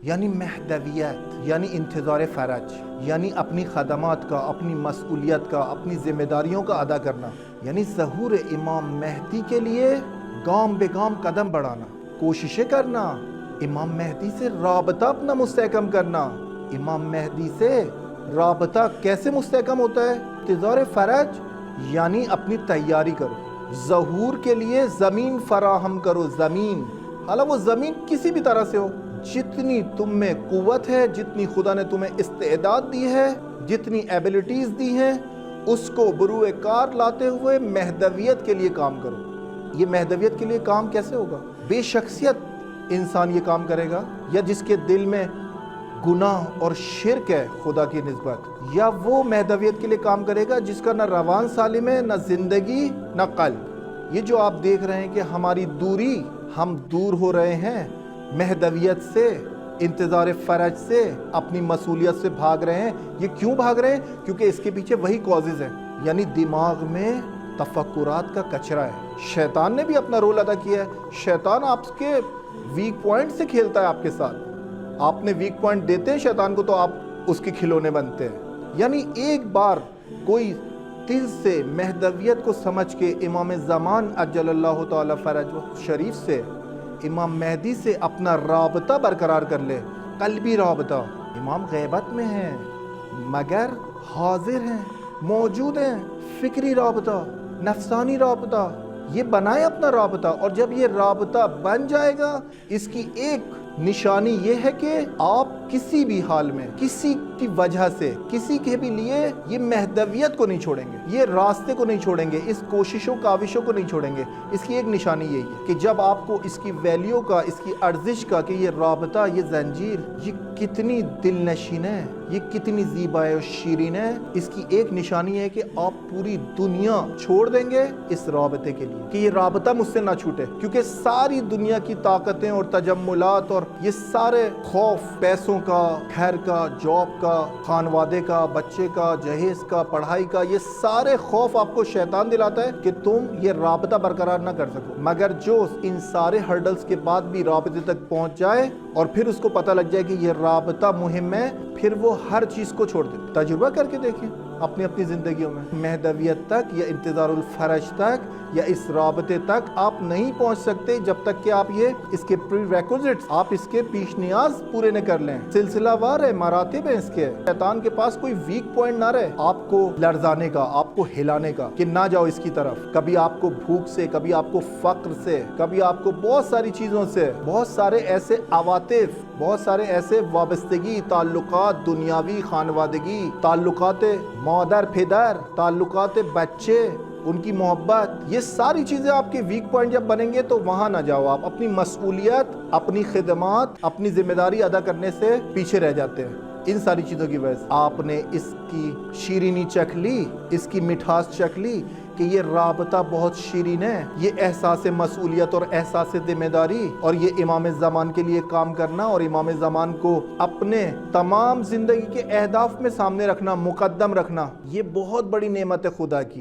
یعنی مہدویت، یعنی انتظار فرج، یعنی اپنی خدمات کا، اپنی مسئولیت کا، اپنی ذمہ داریوں کا ادا کرنا، یعنی ظہور امام مہدی کے لیے گام بے گام قدم بڑھانا، کوششیں کرنا، امام مہدی سے رابطہ اپنا مستحکم کرنا۔ امام مہدی سے رابطہ کیسے مستحکم ہوتا ہے؟ انتظار فرج یعنی اپنی تیاری کرو، ظہور کے لیے زمین فراہم کرو، زمین، حالانکہ وہ زمین کسی بھی طرح سے ہو، جتنی تم میں قوت ہے، جتنی خدا نے تمہیں استعداد دی ہے، جتنی ایبلٹیز دی ہیں، اس کو بروئے کار لاتے ہوئے مہدویت کے لیے کام کرو۔ یہ مہدویت کے لیے کام کیسے ہوگا؟ بے شخصیت انسان یہ کام کرے گا، یا جس کے دل میں گناہ اور شرک ہے خدا کی نسبت، یا وہ مہدویت کے لیے کام کرے گا جس کا نہ روان سالم ہے، نہ زندگی، نہ قلب۔ یہ جو آپ دیکھ رہے ہیں کہ ہماری دوری، ہم دور ہو رہے ہیں مہدویت سے، انتظار فرج سے، اپنی مسئولیت سے بھاگ رہے ہیں۔ یہ کیوں بھاگ رہے ہیں؟ کیونکہ اس کے پیچھے وہی کازز ہیں، یعنی دماغ میں تفکرات کا کچرا ہے۔ شیطان نے بھی اپنا رول ادا کیا ہے۔ شیطان آپ کے ویک پوائنٹ سے کھیلتا ہے آپ کے ساتھ۔ آپ نے ویک پوائنٹ دیتے ہیں شیطان کو تو آپ اس کے کھلونے بنتے ہیں۔ یعنی ایک بار کوئی دل سے مہدویت کو سمجھ کے امام زمان عجل اللہ تعالی فرجہ شریف سے، امام مہدی سے اپنا رابطہ برقرار کر لے، قلبی رابطہ۔ امام غیبت میں ہیں مگر حاضر ہیں، موجود ہیں، فکری رابطہ، نفسانی رابطہ، یہ بنائے اپنا رابطہ۔ اور جب یہ رابطہ بن جائے گا، اس کی ایک نشانی یہ ہے کہ آپ کسی بھی حال میں، کسی کی وجہ سے، کسی کے بھی لیے یہ مہدویت کو نہیں چھوڑیں گے، یہ راستے کو نہیں چھوڑیں گے، اس کوششوں کاوشوں کو نہیں چھوڑیں گے۔ اس کی ایک نشانی یہی ہے کہ جب آپ کو اس کی ویلیو کا، اس کی ارزش کا، کہ یہ رابطہ، یہ زنجیر، یہ کتنی دل نشین ہے، یہ کتنی زیبا و شیرین ہے، اس کی ایک نشانی ہے کہ آپ پوری دنیا چھوڑ دیں گے اس رابطے کے لیے، کہ یہ رابطہ مجھ سے نہ چھوٹے۔ کیونکہ ساری دنیا کی طاقتیں اور تجملات اور یہ سارے خوف، پیسوں کا، گھر کا، جاب کا، خانوادے کا، بچے کا، جہیز کا، پڑھائی کا، یہ سارے خوف آپ کو شیطان دلاتا ہے کہ تم یہ رابطہ برقرار نہ کر سکو۔ مگر جو ان سارے ہرڈلز کے بعد بھی رابطے تک پہنچ جائے اور پھر اس کو پتہ لگ جائے کہ یہ رابطہ مہم ہے، پھر وہ ہر چیز کو چھوڑ دے۔ تجربہ کر کے دیکھیں اپنی اپنی زندگیوں میں، مہدویت تک یا انتظار الفرج تک یا اس رابطے تک آپ نہیں پہنچ سکتے جب تک کہ آپ یہ اس کے پری ریکوزٹس، آپ اس کے پیش نیاز پورے نہ کر لیں۔ سلسلہ وار ہے، مراتب ہیں اس کے۔ شیطان کے پاس کوئی ویک پوائنٹ نہ رہے آپ کو لرزانے کا، آپ کو ہلانے کا، کہ نہ جاؤ اس کی طرف۔ کبھی آپ کو بھوک سے، کبھی آپ کو فقر سے، کبھی آپ کو بہت ساری چیزوں سے، بہت سارے ایسے عواطف، بہت سارے ایسے وابستگی، تعلقات، دنیاوی، خانوادگی، تعلقات مادر پدر، تعلقات بچے، ان کی محبت، یہ ساری چیزیں آپ کے ویک پوائنٹ جب بنیں گے تو وہاں نہ جاؤ آپ۔ اپنی مسئولیت، اپنی خدمات، اپنی ذمہ داری ادا کرنے سے پیچھے رہ جاتے ہیں۔ ان ساری چیزوں کی وجہ سے آپ نے اس کی شیرینی چکھ لی، اس کی مٹھاس چکھ لی کہ یہ رابطہ بہت شیرین ہے، یہ احساس مسئولیت اور احساس ذمہ داری، اور یہ امام زمان کے لیے کام کرنا اور امام زمان کو اپنے تمام زندگی کے اہداف میں سامنے رکھنا، مقدم رکھنا، یہ بہت بڑی نعمت ہے خدا کی۔